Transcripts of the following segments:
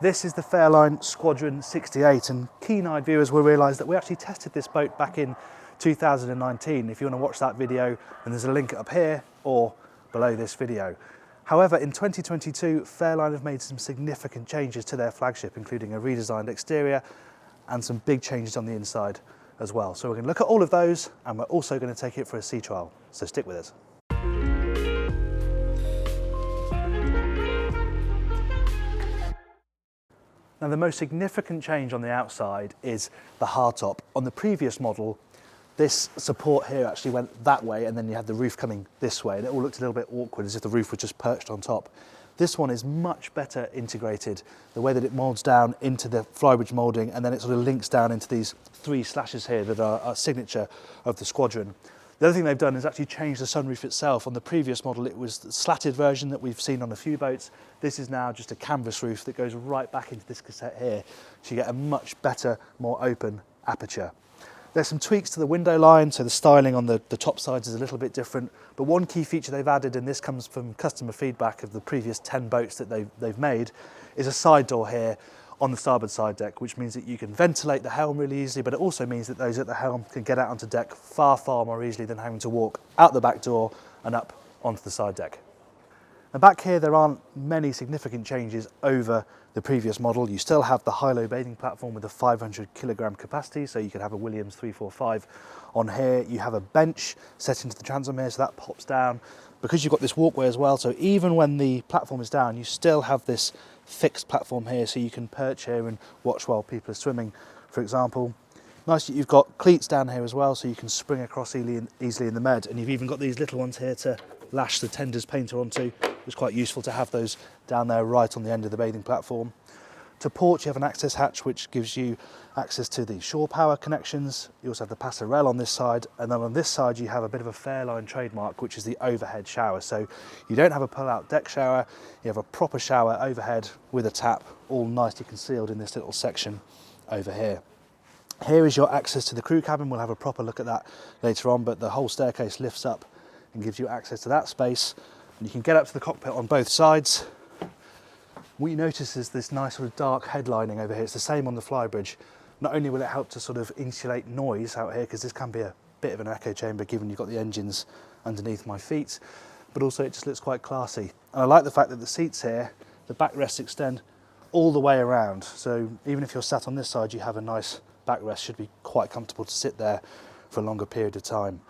This is the Fairline Squadron 68, and keen-eyed viewers will realise that we actually tested this boat back in 2019. If you want to watch that video, then there's a link up here or below this video. However, in 2022, Fairline have made some significant changes to their flagship, including a redesigned exterior and some big changes on the inside as well. So we're going to look at all of those, and we're also going to take it for a sea trial. So stick with us. Now, the most significant change on the outside is the hardtop. On the previous model, this support here actually went that way, and then you had the roof coming this way, and it all looked a little bit awkward, as if the roof was just perched on top. This one is much better integrated, the way that it moulds down into the Flybridge moulding, and then it sort of links down into these 3 slashes here that are a signature of the Squadron. The other thing they've done is actually change the sunroof itself. On the previous model, it was the slatted version that we've seen on a few boats. This is now just a canvas roof that goes right back into this cassette here. So you get a much better, more open aperture. There's some tweaks to the window line, so the styling on the top sides is a little bit different. But one key feature they've added, and this comes from customer feedback of the previous 10 boats that they've made, is a side door here on the starboard side deck, which means that you can ventilate the helm really easily, but it also means that those at the helm can get out onto deck far more easily than having to walk out the back door and up onto the side deck. Now, back here there aren't many significant changes over the previous model. You still have the high-low bathing platform with a 500 kilogram capacity, so you could have a Williams 345 on here. You have a bench set into the transom here, so that pops down. Because you've got this walkway as well, so even when the platform is down, you still have this fixed platform here, so you can perch here and watch while people are swimming, for example. Nice that you've got cleats down here as well, so you can spring across easily in the med, and you've even got these little ones here to lash the tender's painter onto. It's quite useful to have those down there right on the end of the bathing platform. To port, you have an access hatch which gives you access to the shore power connections. You also have the passerelle on this side, and then on this side you have a bit of a Fairline trademark, which is the overhead shower. So you don't have a pull-out deck shower, you have a proper shower overhead with a tap, all nicely concealed in this little section over here. Here is your access to the crew cabin. We'll have a proper look at that later on, but the whole staircase lifts up and gives you access to that space. And you can get up to the cockpit on both sides. What you notice is this nice sort of dark headlining over here. It's the same on the Flybridge. Not only will it help to sort of insulate noise out here, because this can be a bit of an echo chamber given you've got the engines underneath my feet, but also it just looks quite classy. And I like the fact that the seats here, the backrests extend all the way around. So even if you're sat on this side, you have a nice backrest. Should be quite comfortable to sit there for a longer period of time.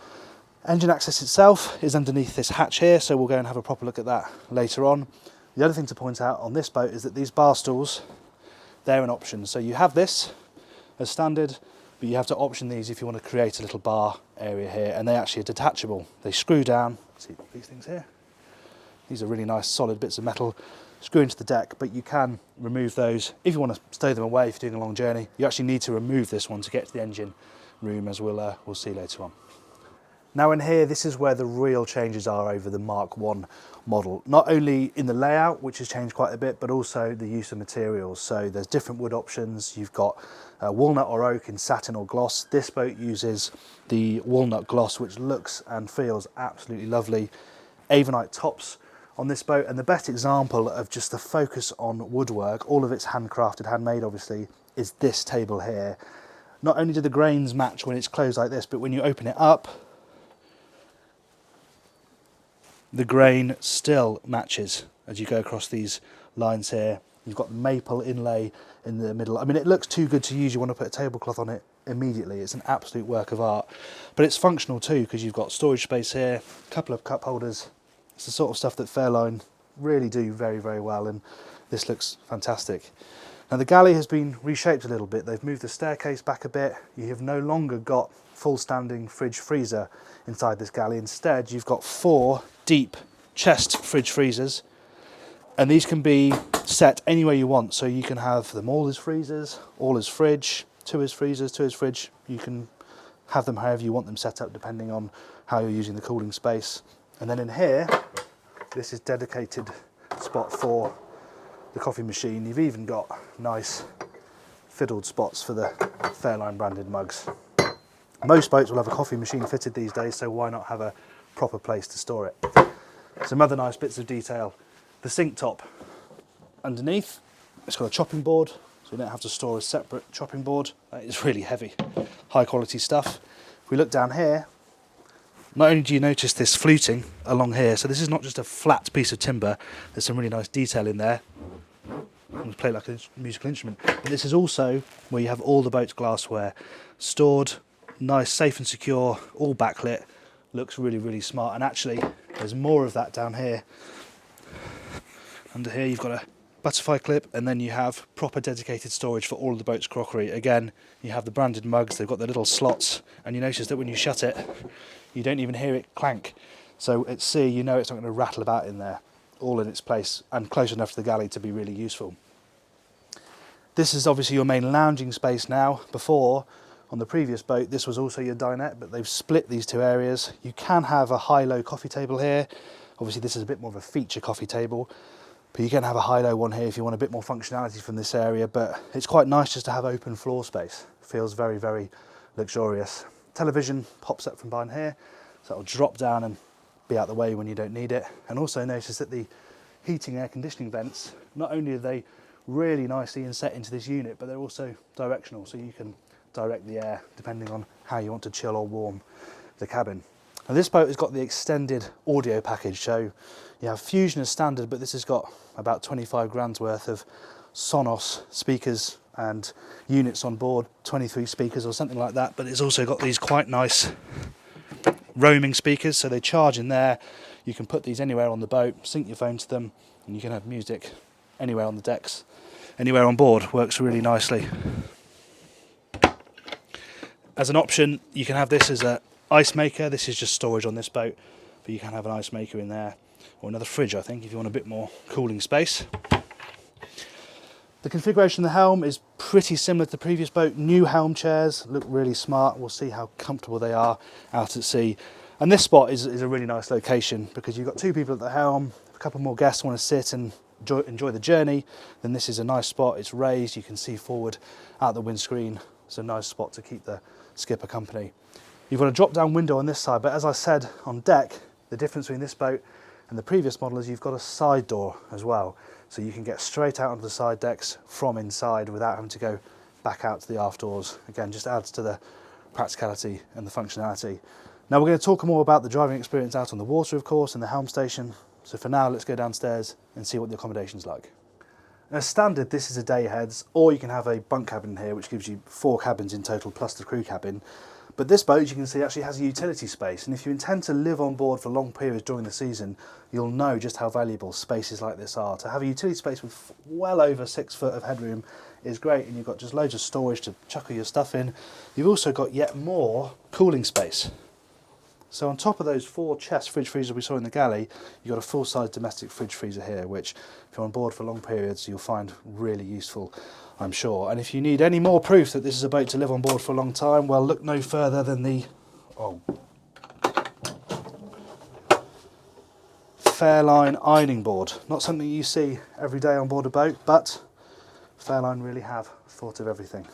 Engine access itself is underneath this hatch here, so we'll go and have a proper look at that later on. The other thing to point out on this boat is that these bar stools, they're an option. So you have this as standard, but you have to option these if you want to create a little bar area here, and they actually are detachable. They screw down, see these things here? These are really nice solid bits of metal, screw into the deck, but you can remove those. If you want to stow them away if you're doing a long journey, you actually need to remove this one to get to the engine room, as we'll see later on. Now in here, this is where the real changes are over the Mark 1 model. Not only in the layout, which has changed quite a bit, but also the use of materials. So there's different wood options. You've got walnut or oak in satin or gloss. This boat uses the walnut gloss, which looks and feels absolutely lovely. Avonite tops on this boat, and the best example of just the focus on woodwork, all of it's handcrafted, handmade obviously, is this table here. Not only do the grains match when it's closed like this, but when you open it up, the grain still matches as you go across these lines here. You've got the maple inlay in the middle. I mean, it looks too good to use. You want to put a tablecloth on it immediately. It's an absolute work of art. But it's functional too, because you've got storage space here, a couple of cup holders. It's the sort of stuff that Fairline really do very well, and this looks fantastic. Now the galley has been reshaped a little bit. They've moved the staircase back a bit. You have no longer got full standing fridge freezer inside this galley. Instead, you've got 4 deep chest fridge freezers, and these can be set anywhere you want. So you can have them all as freezers, all as fridge, 2 as freezers, 2 as fridge. You can have them however you want them set up, depending on how you're using the cooling space. And then in here, this is dedicated spot for the coffee machine. You've even got nice fiddled spots for the Fairline branded mugs. Most boats will have a coffee machine fitted these days, so why not have a proper place to store it? Some other nice bits of detail. The sink top underneath It's got a chopping board, so you don't have to store a separate chopping board. That is really heavy, high quality stuff. If we look down here, not only do you notice this fluting along here, so this is not just a flat piece of timber, there's some really nice detail in there. I'm play like a musical instrument. But this is also where you have all the boat's glassware stored, nice, safe and secure, all backlit. Looks really, really smart. And actually, there's more of that down here. Under here, you've got a butterfly clip, and then you have proper dedicated storage for all of the boat's crockery. Again, you have the branded mugs. They've got the little slots, and you notice that when you shut it, you don't even hear it clank. So at sea, you know it's not going to rattle about in there. All in its place and close enough to the galley to be really useful. This is obviously your main lounging space now. Before, on the previous boat, this was also your dinette, but they've split these two areas. You can have a high-low coffee table here. Obviously this is a bit more of a feature coffee table, but you can have a high-low one here if you want a bit more functionality from this area. But it's quite nice just to have open floor space. Feels very, very luxurious. Television pops up from behind here, so it'll drop down and be out the way when you don't need it. And also notice that the heating and air conditioning vents, not only are they really nicely inset into this unit, but they're also directional, so you can direct the air depending on how you want to chill or warm the cabin. Now this boat has got the extended audio package, so you have Fusion as standard, but this has got about 25 grand's worth of Sonos speakers and units on board, 23 speakers or something like that. But it's also got these quite nice roaming speakers, so they charge in there. You can put these anywhere on the boat, sync your phone to them, and you can have music anywhere on the decks, anywhere on board. Works really nicely. As an option, you can have this as an ice maker. This is just storage on this boat, but you can have an ice maker in there, or another fridge, I think, if you want a bit more cooling space. The configuration of the helm is pretty similar to the previous boat. New helm chairs, look really smart. We'll see how comfortable they are out at sea. And this spot is a really nice location because you've got two people at the helm, a couple more guests want to sit and enjoy the journey, then this is a nice spot. It's raised, you can see forward out the windscreen. It's a nice spot to keep the skipper company. You've got a drop down window on this side, but as I said on deck, the difference between this boat and the previous model is you've got a side door as well. So you can get straight out onto the side decks from inside without having to go back out to the aft doors. Again, just adds to the practicality and the functionality. Now we're going to talk more about the driving experience out on the water, of course, and the helm station. So for now, let's go downstairs and see what the accommodation's like. As standard, this is a day heads, or you can have a bunk cabin here, which gives you 4 cabins in total, plus the crew cabin. But this boat, you can see, actually has a utility space, and if you intend to live on board for long periods during the season, you'll know just how valuable spaces like this are. To have a utility space with well over 6 foot of headroom is great, and you've got just loads of storage to chuckle your stuff in. You've also got yet more cooling space. So on top of those 4 chest fridge freezers we saw in the galley, you've got a full-size domestic fridge freezer here, which if you're on board for long periods, you'll find really useful, I'm sure. And if you need any more proof that this is a boat to live on board for a long time, well, look no further than the Fairline ironing board. Not something you see every day on board a boat, but Fairline really have thought of everything.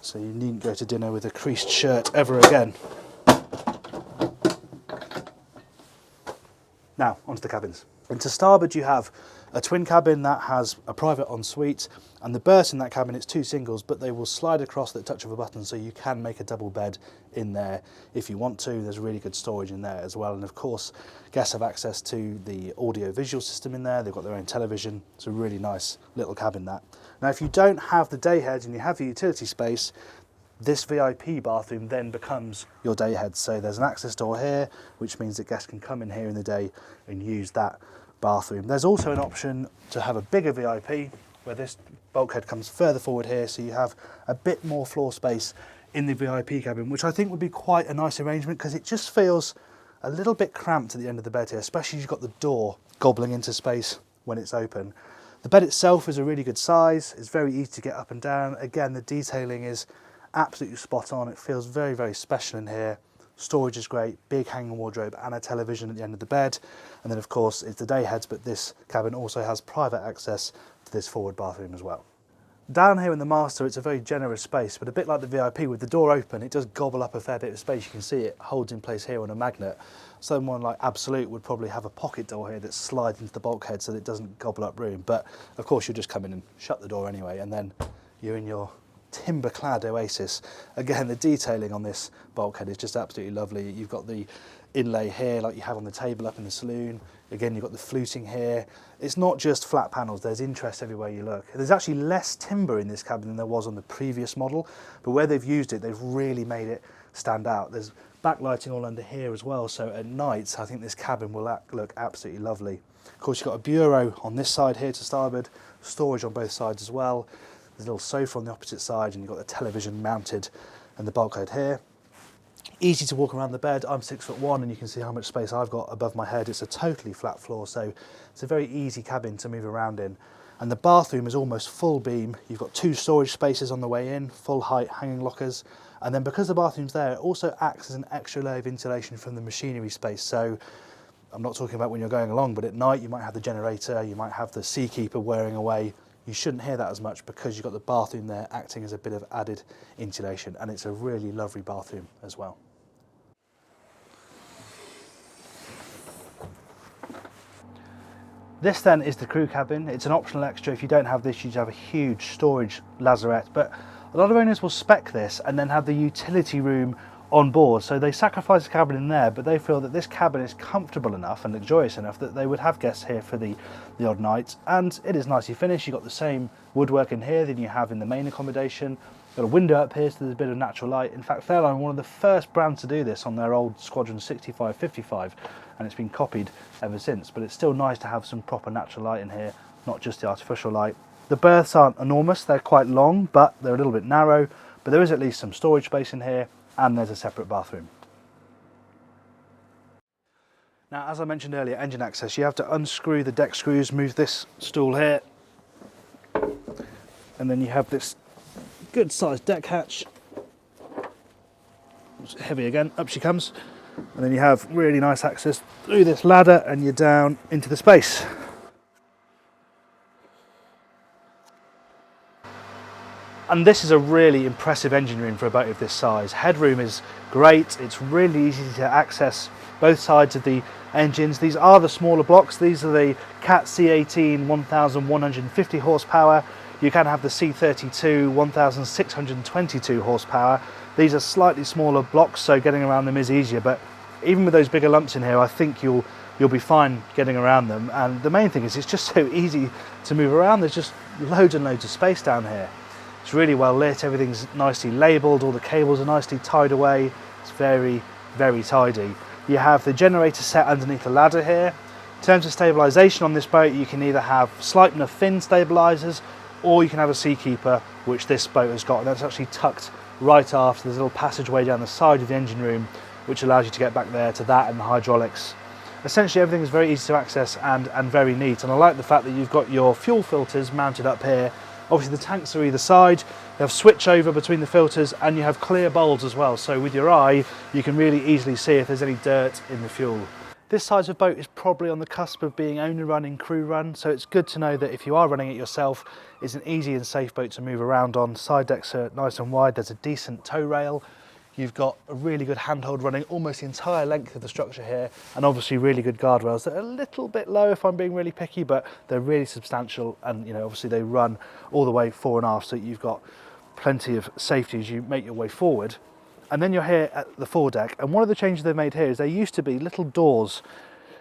So you needn't go to dinner with a creased shirt ever again. Now, onto the cabins. And to starboard, you have a twin cabin that has a private ensuite, and the berths in that cabin, it's 2 singles, but they will slide across at the touch of a button, so you can make a double bed in there if you want to. There's really good storage in there as well, and of course, guests have access to the audio-visual system in there. They've got their own television. It's a really nice little cabin, that. Now, if you don't have the day heads and you have the utility space, this VIP bathroom then becomes your day head. So there's an access door here, which means that guests can come in here in the day and use that bathroom. There's also an option to have a bigger VIP, where this bulkhead comes further forward here, so you have a bit more floor space in the VIP cabin, which I think would be quite a nice arrangement because it just feels a little bit cramped at the end of the bed here, especially if you've got the door gobbling into space when it's open. The bed itself is a really good size. It's very easy to get up and down. Again, the detailing is absolutely spot on. It feels very, very special in here. Storage is great, big hanging wardrobe and a television at the end of the bed. And then of course it's the day heads, but this cabin also has private access to this forward bathroom as well. Down here in the master, it's a very generous space, but a bit like the VIP, with the door open, it does gobble up a fair bit of space. You can see it holds in place here on a magnet. Someone like Absolute would probably have a pocket door here that slides into the bulkhead so that it doesn't gobble up room. But of course, you'll just come in and shut the door anyway, and then you're in your timber-clad oasis. Again, the detailing on this bulkhead is just absolutely lovely. You've got the inlay here like you have on the table up in the saloon. Again, you've got the fluting here. It's not just flat panels, there's interest everywhere you look. There's actually less timber in this cabin than there was on the previous model, but where they've used it, they've really made it stand out. There's backlighting all under here as well, so at night I think this cabin will look absolutely lovely. Of course, you've got a bureau on this side here to starboard, storage on both sides as well. There's a little sofa on the opposite side, and you've got the television mounted and the bulkhead here. Easy to walk around the bed. I'm 6'1", and you can see how much space I've got above my head. It's a totally flat floor, so it's a very easy cabin to move around in. And the bathroom is almost full beam. You've got 2 storage spaces on the way in, full height hanging lockers. And then because the bathroom's there, it also acts as an extra layer of insulation from the machinery space. So I'm not talking about when you're going along, but at night you might have the generator, you might have the seakeeper wearing away. You shouldn't hear that as much because you've got the bathroom there acting as a bit of added insulation, and it's a really lovely bathroom as well. This then is the crew cabin. It's an optional extra. If you don't have this, you'd have a huge storage lazarette, but a lot of owners will spec this and then have the utility room on board. So they sacrifice the cabin in there, but they feel that this cabin is comfortable enough and luxurious enough that they would have guests here for the odd night. And it is nicely finished. You've got the same woodwork in here than you have in the main accommodation. Got a window up here, so there's a bit of natural light. In fact, Fairline were one of the first brands to do this on their old Squadron 6555, and it's been copied ever since. But it's still nice to have some proper natural light in here, not just the artificial light. The berths aren't enormous, they're quite long, but they're a little bit narrow. But there is at least some storage space in here, and there's a separate bathroom. Now, as I mentioned earlier, engine access, you have to unscrew the deck screws, move this stool here, and then you have this good sized deck hatch. It's heavy again, up she comes. And then you have really nice access through this ladder and you're down into the space. And this is a really impressive engine room for a boat of this size. Headroom is great, it's really easy to access both sides of the engines. These are the smaller blocks. These are the Cat C18 1150 horsepower. You can have the C32 1622 horsepower. These are slightly smaller blocks, so getting around them is easier, but even with those bigger lumps in here, I think you'll be fine getting around them. And the main thing is it's just so easy to move around. There's just loads and loads of space down here. It's really well lit, everything's nicely labelled, all the cables are nicely tied away. It's very, very tidy. You have the generator set underneath the ladder here. In terms of stabilisation on this boat, you can either have Sleipner fin stabilisers, or you can have a seakeeper, which this boat has got, and that's actually tucked right aft. There's a little passageway down the side of the engine room, which allows you to get back there to that and the hydraulics. Essentially everything is very easy to access and very neat, and I like the fact that you've got your fuel filters mounted up here. Obviously the tanks are either side, you have switch over between the filters, and you have clear bowls as well, so with your eye you can really easily see if there's any dirt in the fuel. This size of boat is probably on the cusp of being owner run and crew run, so it's good to know that if you are running it yourself, it's an easy and safe boat to move around on. Side decks are nice and wide, there's a decent tow rail, you've got a really good handhold running almost the entire length of the structure here, and obviously really good guardrails that are a little bit low if I'm being really picky, but they're really substantial, and you know, obviously they run all the way fore and aft, so you've got plenty of safety as you make your way forward. And then you're here at the foredeck, and one of the changes they've made here is there used to be little doors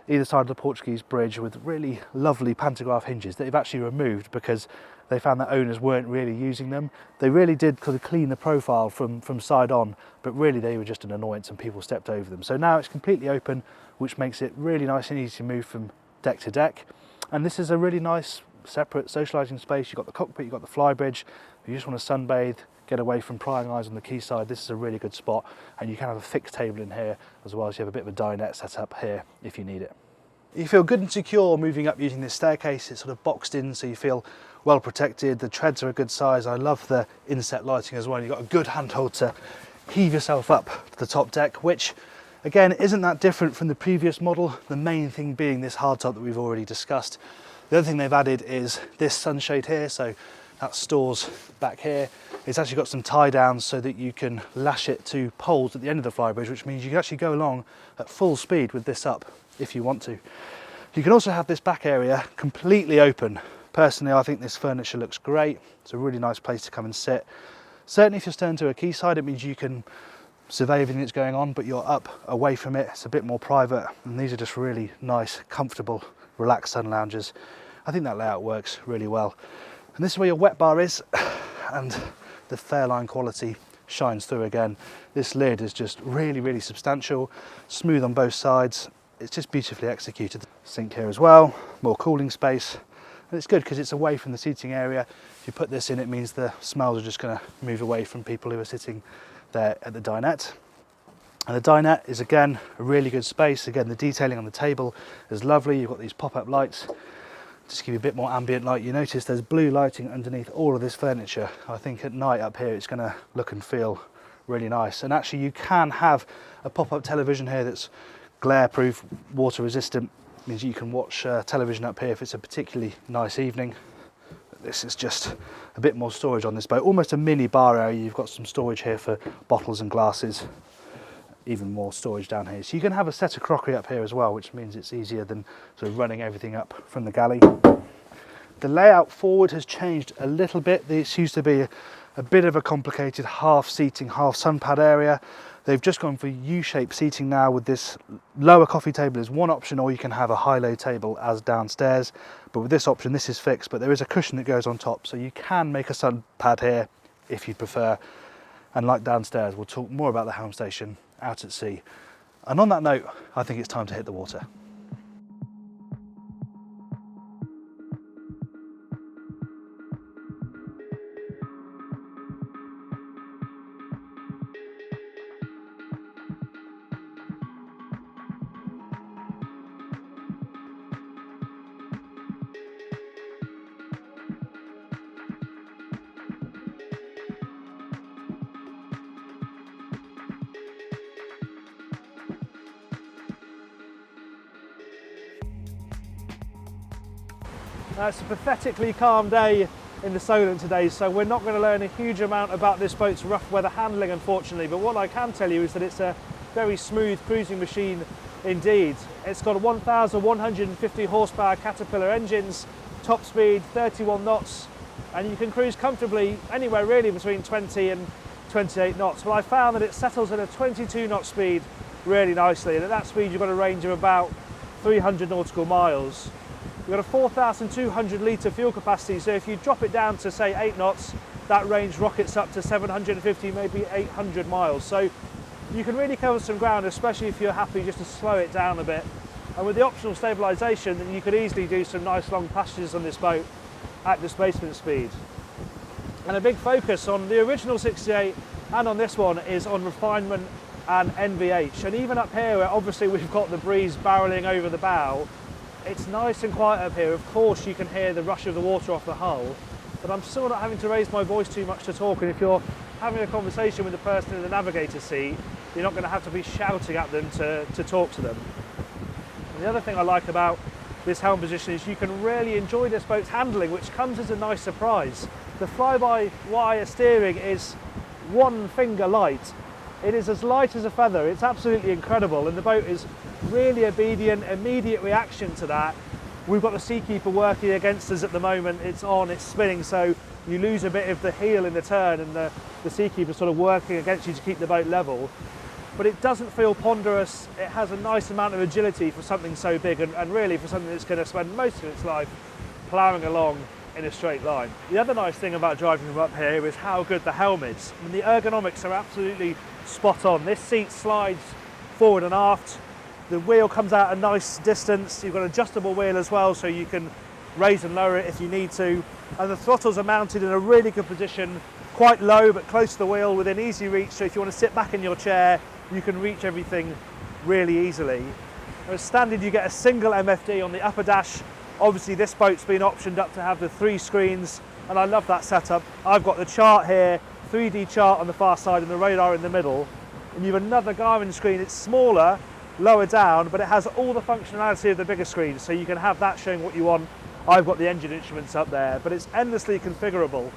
either side of the Portuguese bridge with really lovely pantograph hinges that they've actually removed because they found that owners weren't really using them. They really did kind of clean the profile from side on, but really they were just an annoyance and people stepped over them. So now it's completely open, which makes it really nice and easy to move from deck to deck. And this is a really nice separate socialising space. You've got the cockpit, you've got the flybridge. If you just want to sunbathe, get away from prying eyes on the quayside, this is a really good spot, and you can have a fixed table in here as well as you have a bit of a dinette set up here if you need it. You feel good and secure moving up using this staircase. It's sort of boxed in, so you feel well protected. The treads are a good size. I love the inset lighting as well. You've got a good handhold to heave yourself up to the top deck, which again isn't that different from the previous model, the main thing being this hardtop that we've already discussed. The other thing they've added is this sunshade here, so that stores back here. It's actually got some tie downs so that you can lash it to poles at the end of the Flybridge, which means you can actually go along at full speed with this up if you want to. You can also have this back area completely open. Personally, I think this furniture looks great. It's a really nice place to come and sit. Certainly if you're stern to a quayside, it means you can survey everything that's going on, but you're up away from it. It's a bit more private, and these are just really nice, comfortable, relaxed sun loungers. I think that layout works really well. And this is where your wet bar is, and the Fairline quality shines through again. This lid is just really, really substantial, smooth on both sides. It's just beautifully executed. Sink here as well, more cooling space. And it's good because it's away from the seating area. If you put this in, it means the smells are just going to move away from people who are sitting there at the dinette. And the dinette is again a really good space. Again, the detailing on the table is lovely. You've got these pop-up lights just to give you a bit more ambient light. You notice there's blue lighting underneath all of this furniture. I think at night up here it's going to look and feel really nice. And actually you can have a pop-up television here that's glare-proof, water resistant. It means you can watch television up here if it's a particularly nice evening. This is just a bit more storage on this boat, almost a mini bar area. You've got some storage here for bottles and glasses, even more storage down here. So you can have a set of crockery up here as well, which means it's easier than sort of running everything up from the galley. The layout forward has changed a little bit. This used to be a bit of a complicated half seating, half sun pad area. They've just gone for U-shaped seating now with this lower coffee table as one option, or you can have a high-low table as downstairs. But with this option, this is fixed, but there is a cushion that goes on top, so you can make a sun pad here if you prefer. And like downstairs, we'll talk more about the helm station out at sea. And on that note, I think it's time to hit the water. It's a pathetically calm day in the Saloon today, so we're not going to learn a huge amount about this boat's rough weather handling, unfortunately, but what I can tell you is that it's a very smooth cruising machine indeed. It's got 1,150 horsepower Caterpillar engines, top speed 31 knots, and you can cruise comfortably anywhere really between 20 and 28 knots. Well, I found that it settles at a 22 knot speed really nicely, and at that speed you've got a range of about 300 nautical miles. You've got a 4,200 litre fuel capacity, so if you drop it down to say 8 knots, that range rockets up to 750, maybe 800 miles. So you can really cover some ground, especially if you're happy just to slow it down a bit. And with the optional stabilisation, then you could easily do some nice long passages on this boat at displacement speed. And a big focus on the original 68 and on this one is on refinement and NVH. And even up here, where obviously we've got the breeze barrelling over the bow, it's nice and quiet up here. Of course you can hear the rush of the water off the hull, but I'm still not having to raise my voice too much to talk, and if you're having a conversation with the person in the navigator's seat, you're not going to have to be shouting at them to talk to them. And the other thing I like about this helm position is you can really enjoy this boat's handling, which comes as a nice surprise. The fly-by-wire steering is one finger light. It is as light as a feather. It's absolutely incredible, and the boat is really obedient, immediate reaction to that. We've got the Seakeeper working against us at the moment. It's on, it's spinning, so you lose a bit of the heel in the turn, and the Seakeeper sort of working against you to keep the boat level. But it doesn't feel ponderous. It has a nice amount of agility for something so big, and really for something that's going to spend most of its life ploughing along in a straight line. The other nice thing about driving them up here is how good the helm is. I mean, the ergonomics are absolutely spot on. This seat slides forward and aft. The wheel comes out a nice distance. You've got an adjustable wheel as well, so you can raise and lower it if you need to. And the throttles are mounted in a really good position, quite low but close to the wheel within easy reach. So if you want to sit back in your chair, you can reach everything really easily. As standard, you get a single MFD on the upper dash. Obviously this boat's been optioned up to have the 3 screens, and I love that setup. I've got the chart here, 3D chart on the far side and the radar in the middle. And you have another Garmin screen. It's smaller, lower down, but it has all the functionality of the bigger screen, so you can have that showing what you want I've got the engine instruments up there, but it's endlessly configurable.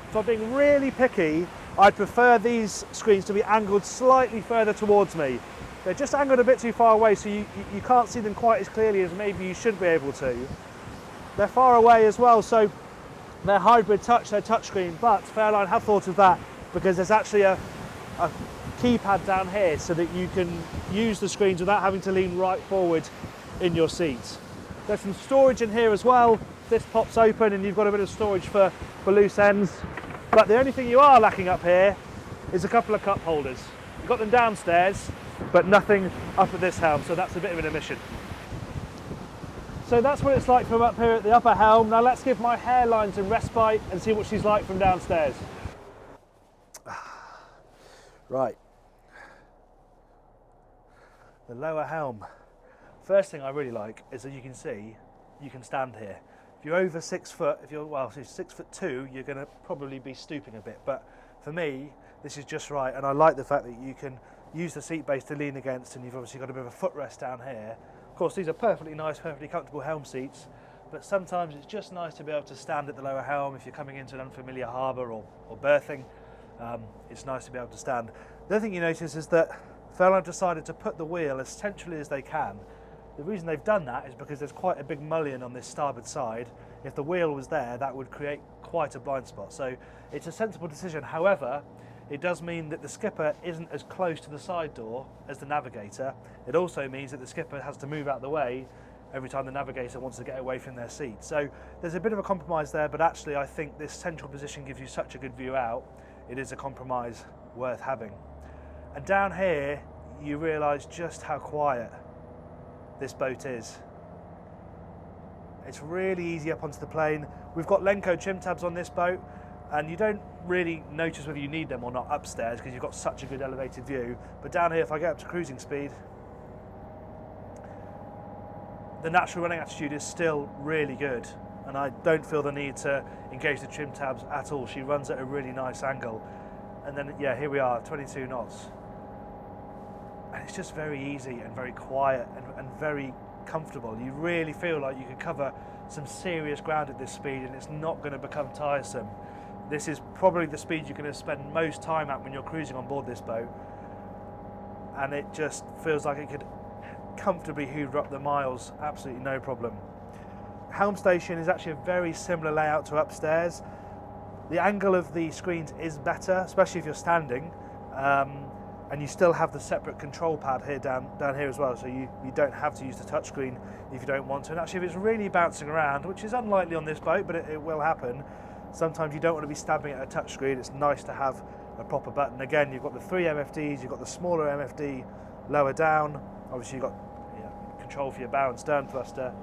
If I'm being really picky, I'd prefer these screens to be angled slightly further towards me. They're just angled a bit too far away, so you can't see them quite as clearly as maybe you should be able to. They're far away as well, so they're hybrid touch, they're touchscreen, but Fairline have thought of that because there's actually a keypad down here so that you can use the screens without having to lean right forward in your seat. There's some storage in here as well. This pops open and you've got a bit of storage for loose ends. But the only thing you are lacking up here is a couple of cup holders. You've got them downstairs, but nothing up at this helm, so that's a bit of an omission. So that's what it's like from up here at the upper helm. Now let's give my hairline some respite and see what she's like from downstairs. Right. The lower helm. First thing I really like is that you can see you can stand here. If you're over 6 foot, if you're, well, so 6'2", you're going to probably be stooping a bit. But for me, this is just right, and I like the fact that you can use the seat base to lean against, and you've obviously got a bit of a footrest down here. Of course, these are perfectly nice, perfectly comfortable helm seats, but sometimes it's just nice to be able to stand at the lower helm if you're coming into an unfamiliar harbour or berthing. It's nice to be able to stand. The other thing you notice is that Fairline decided to put the wheel as centrally as they can. The reason they've done that is because there's quite a big mullion on this starboard side. If the wheel was there, that would create quite a blind spot. So it's a sensible decision. However, it does mean that the skipper isn't as close to the side door as the navigator. It also means that the skipper has to move out the way every time the navigator wants to get away from their seat. So there's a bit of a compromise there, but actually I think this central position gives you such a good view out. It is a compromise worth having. And down here, you realise just how quiet this boat is. It's really easy up onto the plane. We've got Lenco trim tabs on this boat, and you don't really notice whether you need them or not upstairs because you've got such a good elevated view. But down here, if I get up to cruising speed, the natural running attitude is still really good, and I don't feel the need to engage the trim tabs at all. She runs at a really nice angle. And then, yeah, here we are, 22 knots. And it's just very easy and very quiet and very comfortable. You really feel like you could cover some serious ground at this speed and it's not going to become tiresome. This is probably the speed you're going to spend most time at when you're cruising on board this boat. And it just feels like it could comfortably hoover up the miles, absolutely no problem. Helm station is actually a very similar layout to upstairs. The angle of the screens is better, especially if you're standing. And you still have the separate control pad here down here as well, so you don't have to use the touchscreen if you don't want to. And actually, if it's really bouncing around, which is unlikely on this boat, but it will happen, sometimes you don't want to be stabbing at a touchscreen. It's nice to have a proper button. Again, you've got the 3 MFDs, you've got the smaller MFD lower down. Obviously, you've got control for your bow and stern thruster.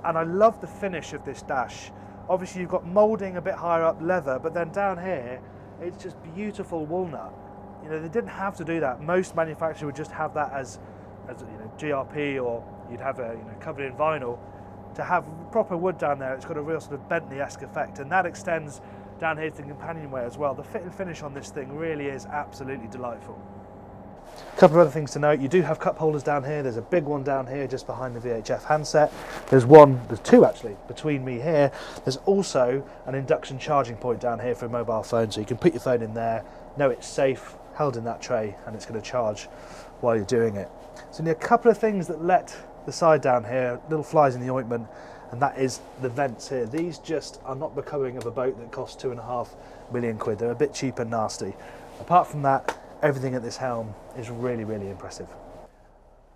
And I love the finish of this dash. Obviously, you've got moulding a bit higher up, leather, but then down here, it's just beautiful walnut. You know, they didn't have to do that. Most manufacturers would just have that as GRP, or you'd have a covered in vinyl. To have proper wood down there, it's got a real sort of Bentley-esque effect, and that extends down here to the companionway as well. The fit and finish on this thing really is absolutely delightful. A couple of other things to note: you do have cup holders down here. There's a big one down here just behind the VHF handset. There's two actually between me here. There's also an induction charging point down here for a mobile phone, so you can put your phone in there, know it's safe, held in that tray, and it's going to charge while you're doing it. So only a couple of things that let the side down here, little flies in the ointment, and that is the vents here. These just are not becoming of a boat that costs £2.5 million. They're a bit cheap and nasty. Apart from that, everything at this helm is really, really impressive.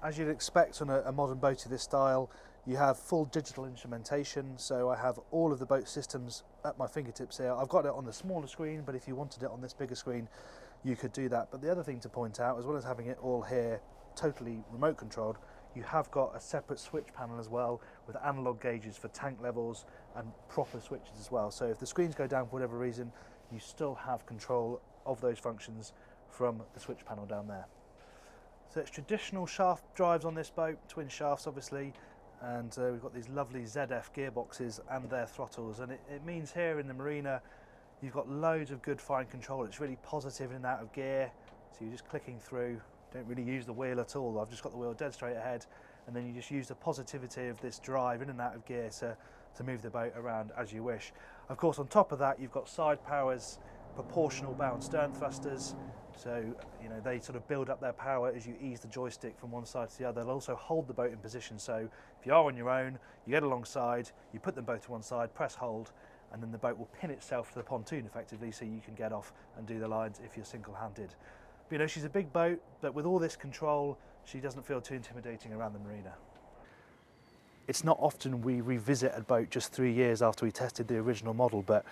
As you'd expect on a modern boat of this style, you have full digital instrumentation, so I have all of the boat systems at my fingertips here. I've got it on the smaller screen, but if you wanted it on this bigger screen, you could do that. But the other thing to point out, as well as having it all here totally remote controlled, you have got a separate switch panel as well with analog gauges for tank levels and proper switches as well. So if the screens go down for whatever reason, you still have control of those functions from the switch panel down there. So it's traditional shaft drives on this boat, twin shafts obviously, and we've got these lovely ZF gearboxes and their throttles, and it means here in the marina you've got loads of good fine control. It's really positive in and out of gear, so you're just clicking through, don't really use the wheel at all. I've just got the wheel dead straight ahead, and then you just use the positivity of this drive in and out of gear to to move the boat around as you wish. Of course, on top of that, you've got side powers, proportional bow and stern thrusters, so they sort of build up their power as you ease the joystick from one side to the other. They'll also hold the boat in position, so if you are on your own, you get alongside, you put them both to one side, press hold, and then the boat will pin itself to the pontoon effectively, so you can get off and do the lines if you're single-handed. But she's a big boat, but with all this control, she doesn't feel too intimidating around the marina. It's not often we revisit a boat just 3 years after we tested the original model, but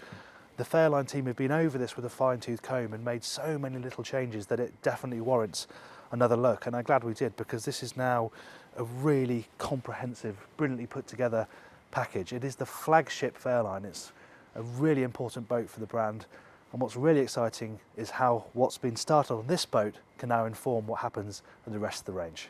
the Fairline team have been over this with a fine-tooth comb and made so many little changes that it definitely warrants another look, and I'm glad we did, because this is now a really comprehensive, brilliantly put together package. It is the flagship Fairline. It's a really important boat for the brand, and what's really exciting is how what's been started on this boat can now inform what happens in the rest of the range.